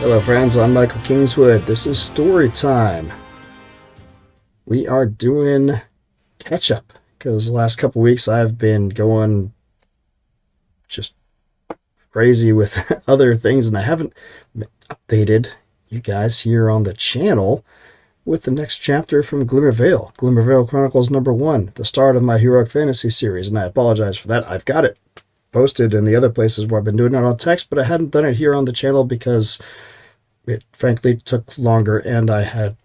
Hello friends, I'm Michael Kingswood. This is story time. We are doing catch up because the last couple weeks I've been going just crazy with other things and I haven't updated you guys here on the channel with the next chapter from Glimmer Vale. Glimmer Vale Chronicles #1, the start of my heroic fantasy series, and I apologize for that. I've got it posted in the other places where I've been doing it on text, but I hadn't done it here on the channel because it frankly took longer and I had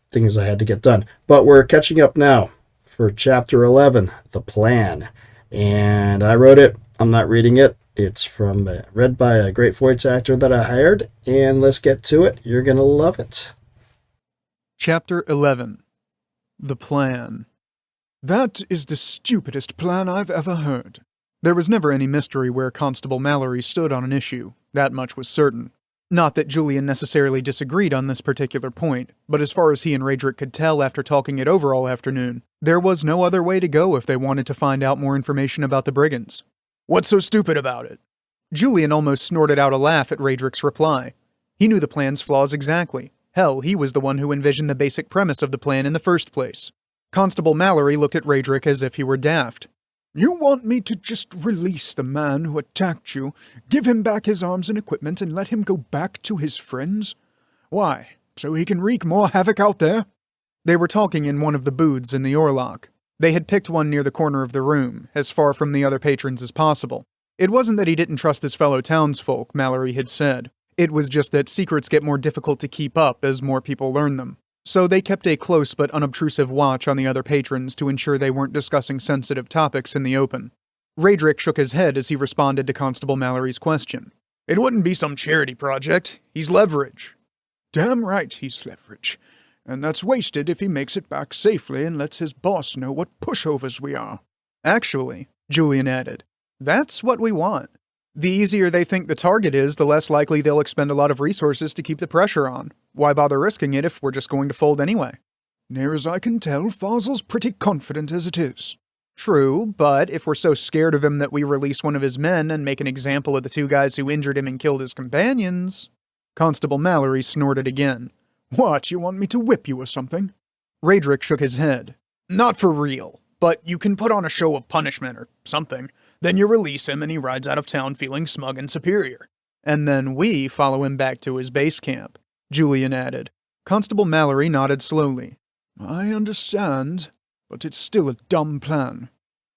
things I had to get done. But we're catching up now for chapter 11, The Plan. And I wrote it. I'm not reading it. It's from read by a great voice actor that I hired. And let's get to it. You're going to love it. Chapter 11. The Plan. That is the stupidest plan I've ever heard. There was never any mystery where Constable Mallory stood on an issue. That much was certain. Not that Julian necessarily disagreed on this particular point, but as far as he and Raedric could tell after talking it over all afternoon, there was no other way to go if they wanted to find out more information about the brigands. What's so stupid about it? Julian almost snorted out a laugh at Raedric's reply. He knew the plan's flaws exactly. Hell, he was the one who envisioned the basic premise of the plan in the first place. Constable Mallory looked at Raedric as if he were daft. You want me to just release the man who attacked you, give him back his arms and equipment, and let him go back to his friends? Why, so he can wreak more havoc out there? They were talking in one of the booths in the Orlock. They had picked one near the corner of the room, as far from the other patrons as possible. It wasn't that he didn't trust his fellow townsfolk, Mallory had said. It was just that secrets get more difficult to keep up as more people learn them. So they kept a close but unobtrusive watch on the other patrons to ensure they weren't discussing sensitive topics in the open. Raedric shook his head as he responded to Constable Mallory's question. It wouldn't be some charity project. He's leverage. Damn right he's leverage. And that's wasted if he makes it back safely and lets his boss know what pushovers we are. Actually, Julian added, that's what we want. The easier they think the target is, the less likely they'll expend a lot of resources to keep the pressure on. Why bother risking it if we're just going to fold anyway? Near as I can tell, Farzel's pretty confident as it is. True, but if we're so scared of him that we release one of his men and make an example of the two guys who injured him and killed his companions... Constable Mallory snorted again. What, you want me to whip you or something? Raedric shook his head. Not for real, but you can put on a show of punishment or something. Then you release him and he rides out of town feeling smug and superior. And then we follow him back to his base camp, Julian added. Constable Mallory nodded slowly. I understand, but it's still a dumb plan.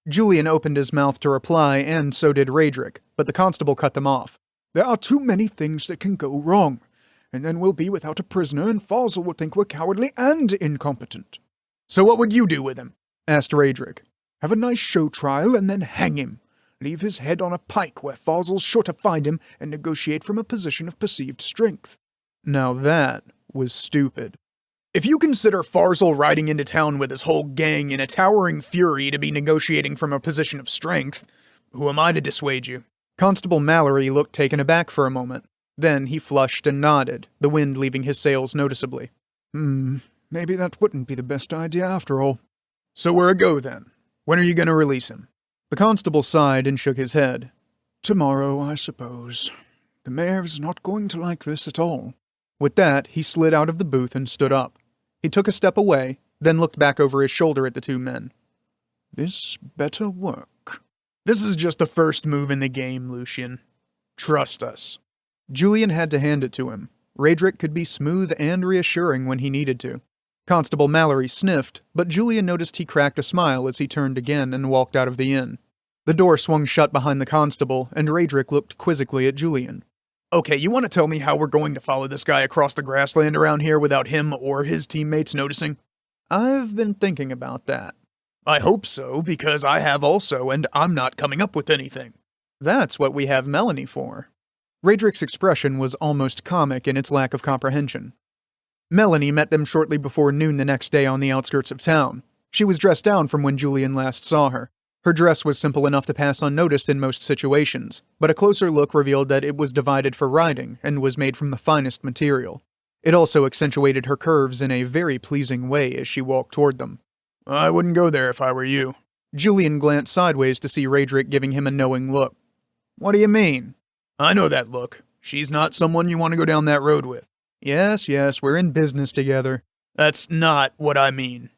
Julian opened his mouth to reply, and so did Raedric, but the constable cut them off. There are too many things that can go wrong, and then we'll be without a prisoner and Farzel will think we're cowardly and incompetent. So what would you do with him? Asked Raedric. Have a nice show trial and then hang him. Leave his head on a pike where Farzel's sure to find him and negotiate from a position of perceived strength. Now that was stupid. If you consider Farzel riding into town with his whole gang in a towering fury to be negotiating from a position of strength, who am I to dissuade you? Constable Mallory looked taken aback for a moment. Then he flushed and nodded, the wind leaving his sails noticeably. Maybe that wouldn't be the best idea after all. So we're a go then. When are you going to release him? The constable sighed and shook his head. Tomorrow, I suppose. The mayor's not going to like this at all. With that, he slid out of the booth and stood up. He took a step away, then looked back over his shoulder at the two men. This better work. This is just the first move in the game, Lucian. Trust us. Julian had to hand it to him. Raedric could be smooth and reassuring when he needed to. Constable Mallory sniffed, but Julian noticed he cracked a smile as he turned again and walked out of the inn. The door swung shut behind the constable, and Raedric looked quizzically at Julian. Okay, you want to tell me how we're going to follow this guy across the grassland around here without him or his teammates noticing? I've been thinking about that. I hope so, because I have also, and I'm not coming up with anything. That's what we have Melanie for. Raedric's expression was almost comic in its lack of comprehension. Melanie met them shortly before noon the next day on the outskirts of town. She was dressed down from when Julian last saw her. Her dress was simple enough to pass unnoticed in most situations, but a closer look revealed that it was divided for riding and was made from the finest material. It also accentuated her curves in a very pleasing way as she walked toward them. I wouldn't go there if I were you. Julian glanced sideways to see Raedric giving him a knowing look. What do you mean? I know that look. She's not someone you want to go down that road with. Yes, we're in business together. That's not what I mean.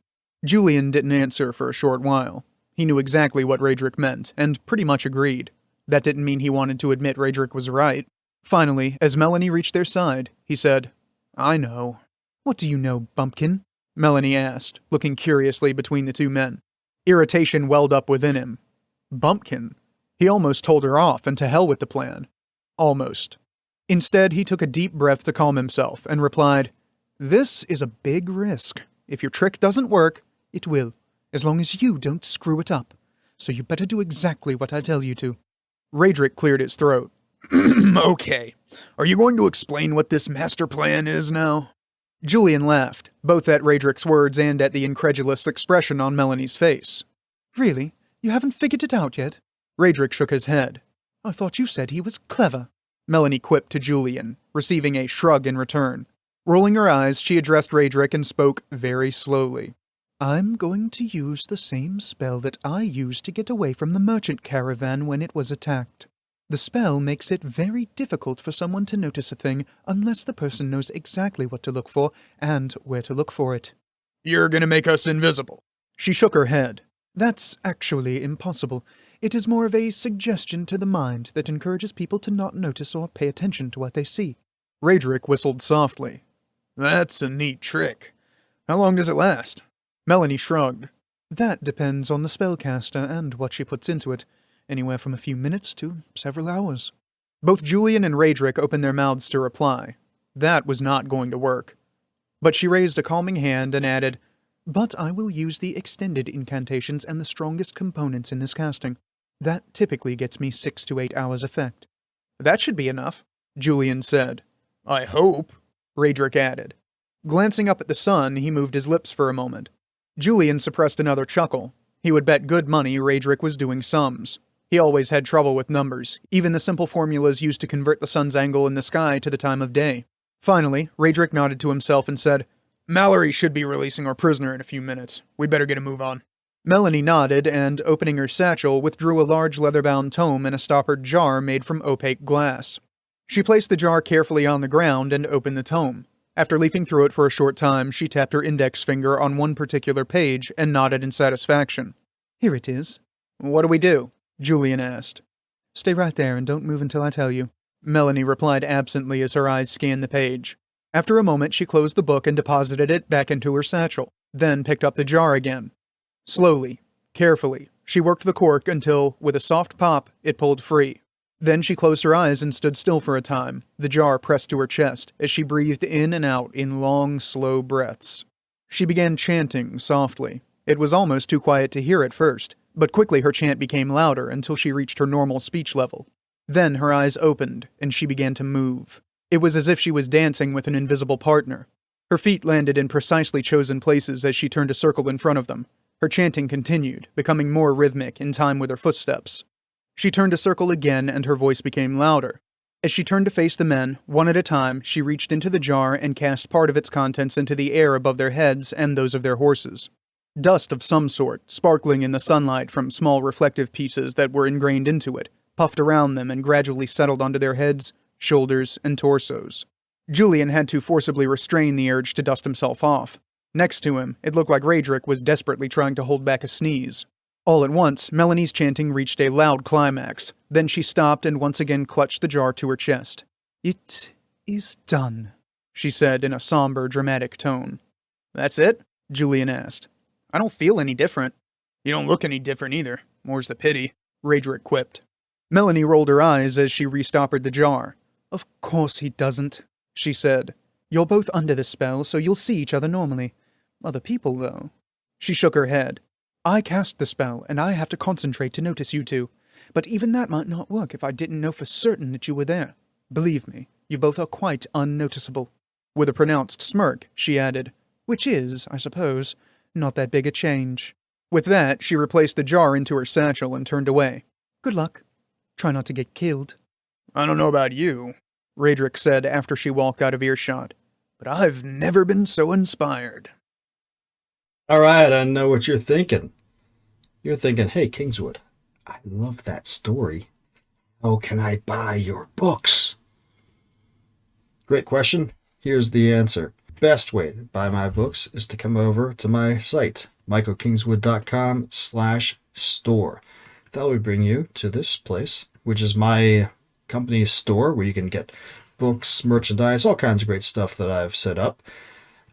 Julian didn't answer for a short while. He knew exactly what Raedric meant, and pretty much agreed. That didn't mean he wanted to admit Raedric was right. Finally, as Melanie reached their side, he said, I know. What do you know, bumpkin? Melanie asked, looking curiously between the two men. Irritation welled up within him. Bumpkin? He almost told her off, and to hell with the plan. Almost. Instead, he took a deep breath to calm himself, and replied, This is a big risk. If your trick doesn't work, it will, as long as you don't screw it up. So you better do exactly what I tell you to. Raedric cleared his throat. Okay. Are you going to explain what this master plan is now? Julian laughed, both at Raedric's words and at the incredulous expression on Melanie's face. Really? You haven't figured it out yet? Raedric shook his head. I thought you said he was clever. Melanie quipped to Julian, receiving a shrug in return. Rolling her eyes, she addressed Raedric and spoke very slowly. I'm going to use the same spell that I used to get away from the merchant caravan when it was attacked. The spell makes it very difficult for someone to notice a thing unless the person knows exactly what to look for and where to look for it. You're gonna make us invisible. She shook her head. That's actually impossible. It is more of a suggestion to the mind that encourages people to not notice or pay attention to what they see. Raedric whistled softly. That's a neat trick. How long does it last? Melanie shrugged. That depends on the spellcaster and what she puts into it. Anywhere from a few minutes to several hours. Both Julian and Raedric opened their mouths to reply. That was not going to work. But she raised a calming hand and added, But I will use the extended incantations and the strongest components in this casting. That typically gets me 6 to 8 hours effect. That should be enough, Julian said. I hope, Raedric added. Glancing up at the sun, he moved his lips for a moment. Julian suppressed another chuckle. He would bet good money Raedric was doing sums. He always had trouble with numbers, even the simple formulas used to convert the sun's angle in the sky to the time of day. Finally, Raedric nodded to himself and said, Mallory should be releasing our prisoner in a few minutes. We'd better get a move on. Melanie nodded and, opening her satchel, withdrew a large leather-bound tome and a stoppered jar made from opaque glass. She placed the jar carefully on the ground and opened the tome. After leafing through it for a short time, she tapped her index finger on one particular page and nodded in satisfaction. Here it is. What do we do? Julian asked. Stay right there and don't move until I tell you. Melanie replied absently as her eyes scanned the page. After a moment, she closed the book and deposited it back into her satchel, then picked up the jar again. Slowly, carefully, she worked the cork until, with a soft pop, it pulled free. Then she closed her eyes and stood still for a time, the jar pressed to her chest, as she breathed in and out in long, slow breaths. She began chanting softly. It was almost too quiet to hear at first, but quickly her chant became louder until she reached her normal speech level. Then her eyes opened, and she began to move. It was as if she was dancing with an invisible partner. Her feet landed in precisely chosen places as she turned a circle in front of them. Her chanting continued, becoming more rhythmic in time with her footsteps. She turned a circle again, and her voice became louder. As she turned to face the men, one at a time, she reached into the jar and cast part of its contents into the air above their heads and those of their horses. Dust of some sort, sparkling in the sunlight from small reflective pieces that were ingrained into it, puffed around them and gradually settled onto their heads, shoulders, and torsos. Julian had to forcibly restrain the urge to dust himself off. Next to him, it looked like Raedric was desperately trying to hold back a sneeze. All at once, Melanie's chanting reached a loud climax. Then she stopped and once again clutched the jar to her chest. It is done, she said in a somber, dramatic tone. That's it? Julian asked. I don't feel any different. You don't look any different either. More's the pity, Raedric quipped. Melanie rolled her eyes as she restoppered the jar. Of course he doesn't, she said. You're both under the spell, so you'll see each other normally. Other people, though. She shook her head. I cast the spell, and I have to concentrate to notice you two. But even that might not work if I didn't know for certain that you were there. Believe me, you both are quite unnoticeable. With a pronounced smirk, she added, which is, I suppose, not that big a change. With that, she replaced the jar into her satchel and turned away. Good luck. Try not to get killed. I don't know about you, Raedric said after she walked out of earshot, but I've never been so inspired. All right, I know what you're thinking. You're thinking, hey, Kingswood, I love that story. How can I buy your books? Great question. Here's the answer. Best way to buy my books is to come over to my site, michaelkingswood.com/store. That will bring you to this place, which is my company's store where you can get books, merchandise, all kinds of great stuff that I've set up.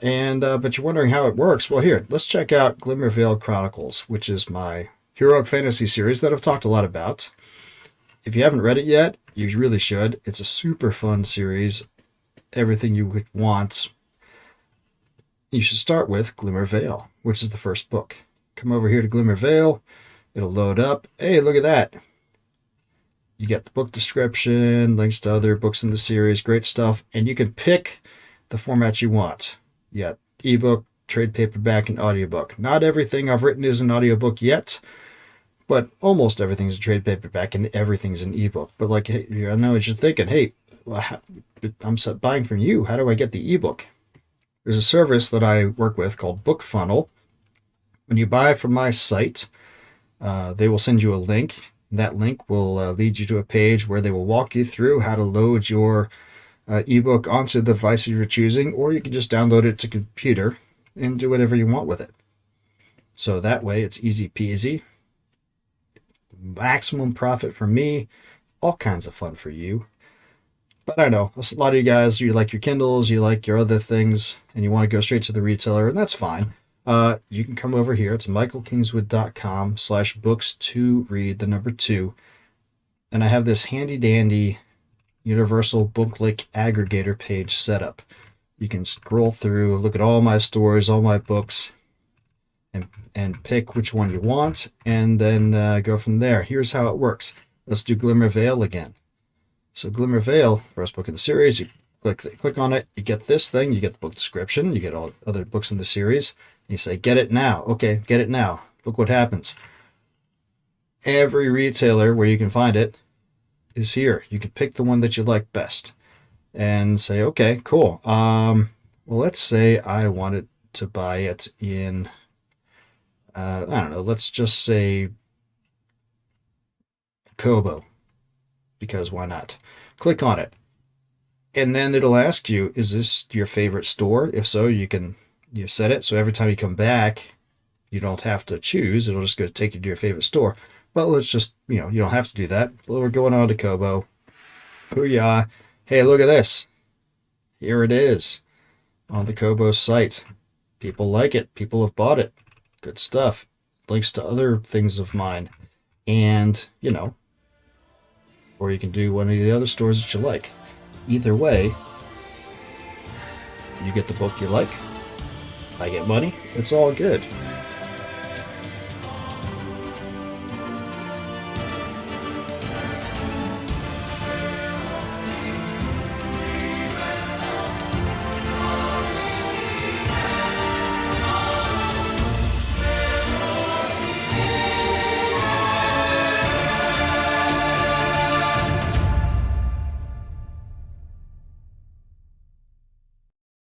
And but you're wondering how it works. Well, here, let's check out Glimmer Chronicles, which is my heroic fantasy series that I've talked a lot about. If you haven't read it yet, you really should. It's a super fun series. Everything you would want. You should start with Glimmer, which is the first book. Come over here to Glimmer. It'll load up. Hey, look at that. You get the book description, links to other books in the series, great stuff. And you can pick the format you want. You got ebook, trade paperback, and audiobook. Not everything I've written is an audiobook yet, but almost everything's a trade paperback and everything's an ebook. But like, hey, I know what you're thinking. Hey, I'm buying from you. How do I get the ebook? There's a service that I work with called Book Funnel. When you buy from my site, they will send you a link. That link will lead you to a page where they will walk you through how to load your ebook onto the device you're choosing, or you can just download it to computer and do whatever you want with it. So that way it's easy peasy. Maximum profit for me, all kinds of fun for you. But I know a lot of you guys, you like your Kindles, you like your other things, and you want to go straight to the retailer, and that's fine. You can come over here to michaelkingswood.com/books2read, the number 2. And I have this handy dandy universal booklet aggregator page set up. You can scroll through, look at all my stories, all my books, and pick which one you want, and then go from there. Here's how it works. Let's do Glimmer again. So Glimmer, first book in the series, you click on it, you get this thing, you get the book description, you get all other books in the series, and you say, get it now. Okay, get it now. Look what happens. Every retailer where you can find it is here. You can pick the one that you like best and say, okay, cool. Well, let's say I wanted to buy it in, I don't know, let's just say Kobo, because why not? Click on it. And then it'll ask you, is this your favorite store? If so, you set it so every time you come back, you don't have to choose. It'll just go take you to your favorite store. But let's just, you don't have to do that. Well, we're going on to Kobo. Hoo-yah. Hey, look at this. Here it is on the Kobo site. People like it. People have bought it. Good stuff. Links to other things of mine. And, or you can do one of the other stores that you like. Either way, you get the book you like. I get money. It's all good.